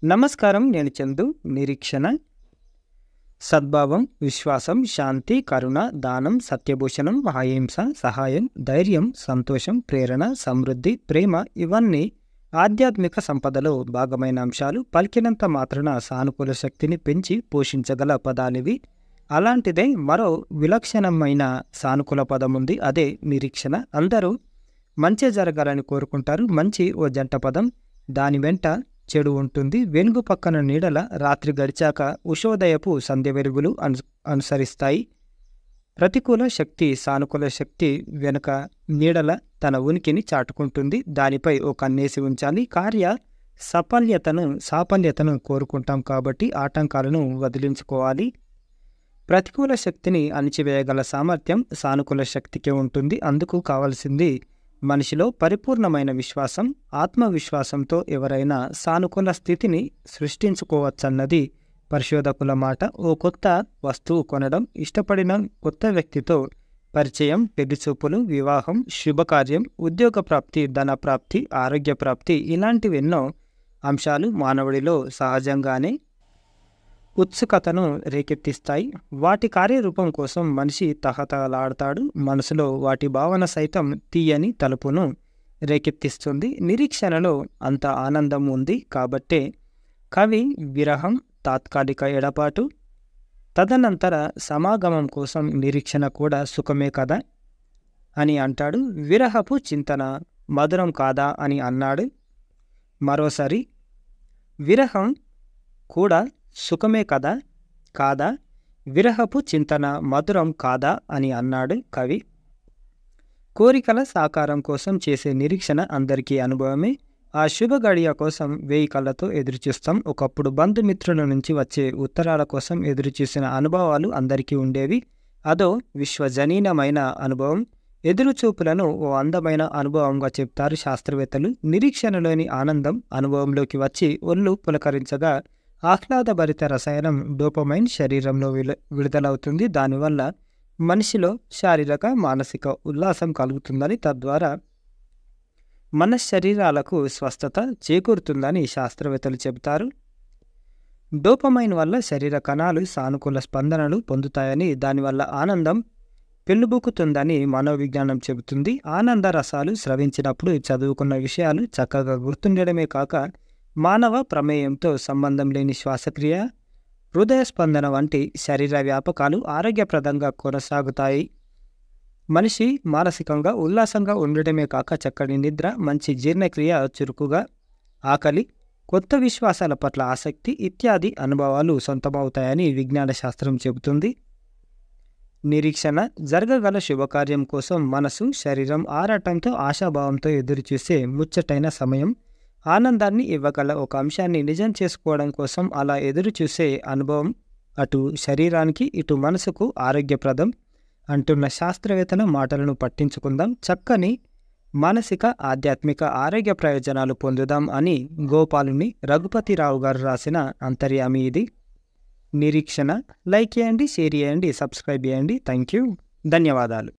నమస్కారం. నేను చందు. నిరీక్షణ, సద్భావం, విశ్వాసం, శాంతి, కరుణ, దానం, సత్యభూషణం, అహింస, సహాయం, ధైర్యం, సంతోషం, ప్రేరణ, సమృద్ధి, ప్రేమ ఇవన్నీ ఆధ్యాత్మిక సంపదలో భాగమైన అంశాలు. పలికినంత మాత్రాన సానుకూల శక్తిని పెంచి పోషించగల పదాలివి. అలాంటిదే మరో విలక్షణమైన సానుకూల పదం ఉంది. అదే నిరీక్షణ. అందరూ మంచి జరగాలని కోరుకుంటారు. మంచి ఓ జంట పదం. దాని వెంట చెడు ఉంటుంది. వెలుగు పక్కన నీడల రాత్రి గడిచాక ఉషోదయపు సంధ్య వెలుగులు అనుసరిస్తాయి. ప్రతికూల శక్తి సానుకూల శక్తి వెనుక నీడల తన ఉనికిని చాటుకుంటుంది. దానిపై ఓ కన్నేసి ఉంచాలి. కార్య సాఫల్యతను కోరుకుంటాం కాబట్టి ఆటంకాలను వదిలించుకోవాలి. ప్రతికూల శక్తిని అణిచివేయగల సామర్థ్యం సానుకూల శక్తికే ఉంటుంది. అందుకు కావలసింది మనిషిలో పరిపూర్ణమైన విశ్వాసం. ఆత్మవిశ్వాసంతో ఎవరైనా సానుకూల స్థితిని సృష్టించుకోవచ్చన్నది పరిశోధకుల మాట. ఓ కొత్త వస్తువు కొనడం, ఇష్టపడిన కొత్త వ్యక్తితో పరిచయం, పెళ్లిచూపులు, వివాహం, శుభకార్యం, ఉద్యోగ ప్రాప్తి, ధన ప్రాప్తి, ఆరోగ్య ప్రాప్తి ఇలాంటివెన్నో అంశాలు మానవుడిలో సహజంగానే ఉత్సుకతను రేకెత్తిస్తాయి. వాటి కార్యరూపం కోసం మనిషి తహతలాడతాడు. మనసులో వాటి భావన సైతం తీయని తలుపును రేకెత్తిస్తుంది. నిరీక్షణలో అంత ఆనందం ఉంది కాబట్టే కవి విరహం, తాత్కాలిక ఎడపాటు, తదనంతర సమాగమం కోసం నిరీక్షణ కూడా సుఖమే కదా అని అంటాడు. విరహపు చింతన మధురం కాదా అని అన్నాడు. మరోసారి విరహం కూడా సుఖమే కాదా విరహపు చింతన మధురం కాదా అని అన్నాడు కవి. కోరికల సాకారం కోసం చేసే నిరీక్షణ అందరికీ అనుభవమే. ఆ శుభ గడియ కోసం 1000 కళ్ళతో ఎదురుచూస్తాం. ఒకప్పుడు బంధుమిత్రుల నుంచి వచ్చే ఉత్తరాల కోసం ఎదురుచూసిన అనుభవాలు అందరికీ ఉండేవి. అదో విశ్వజనీనమైన అనుభవం. ఎదురుచూపులను ఓ అందమైన అనుభవంగా చెప్తారు శాస్త్రవేత్తలు. నిరీక్షణలోని ఆనందం అనుభవంలోకి వచ్చి ఒళ్ళు పులకరించగా ఆహ్లాదభరిత రసాయనం డోపమైన్ శరీరంలో విడుదలవుతుంది. దానివల్ల మనిషిలో శారీరక, మానసిక ఉల్లాసం కలుగుతుందని, తద్వారా మన శరీరాలకు స్వస్థత చేకూరుతుందని శాస్త్రవేత్తలు చెబుతారు. డోపమైన్ వల్ల శరీర కణాలు సానుకూల స్పందనలు పొందుతాయని, దానివల్ల ఆనందం పెళ్ళుబుకుతుందని మనోవిజ్ఞానం చెబుతుంది. ఆనంద రసాలు స్రవించినప్పుడు చదువుకున్న విషయాలు చక్కగా గుర్తుండడమే కాక మానవ ప్రమేయంతో సంబంధం లేని శ్వాసక్రియ, హృదయ స్పందన వంటి శరీర వ్యాపకాలు ఆరోగ్యప్రదంగా కొనసాగుతాయి. మనిషి మానసికంగా ఉల్లాసంగా ఉండటమే కాక చక్కని నిద్ర, మంచి జీర్ణక్రియ, చురుకుగా ఆకలి, కొత్త విశ్వాసాల పట్ల ఆసక్తి ఇత్యాది అనుభవాలు సొంతమవుతాయని విజ్ఞాన శాస్త్రం చెబుతుంది. నిరీక్షణ జరగగల శుభకార్యం కోసం మనసు, శరీరం ఆరాటంతో, ఆశాభావంతో ఎదురుచూసే ముచ్చటైన సమయం. ఆనందాన్ని ఇవ్వగల ఒక అంశాన్ని నిజం చేసుకోవడం కోసం అలా ఎదురుచూసే అనుభవం అటు శరీరానికి ఇటు మనసుకు ఆరోగ్యప్రదం అంటున్న శాస్త్రవేత్తల మాటలను పట్టించుకుందాం. చక్కని మానసిక, ఆధ్యాత్మిక ఆరోగ్య ప్రయోజనాలు పొందుదాం అని గోపాలుని రఘుపతిరావు గారు రాసిన అంతర్యామి ఇది. నిరీక్షణ. లైక్ చేయండి, షేర్ చేయండి, సబ్స్క్రైబ్ చేయండి. Thank you. ధన్యవాదాలు.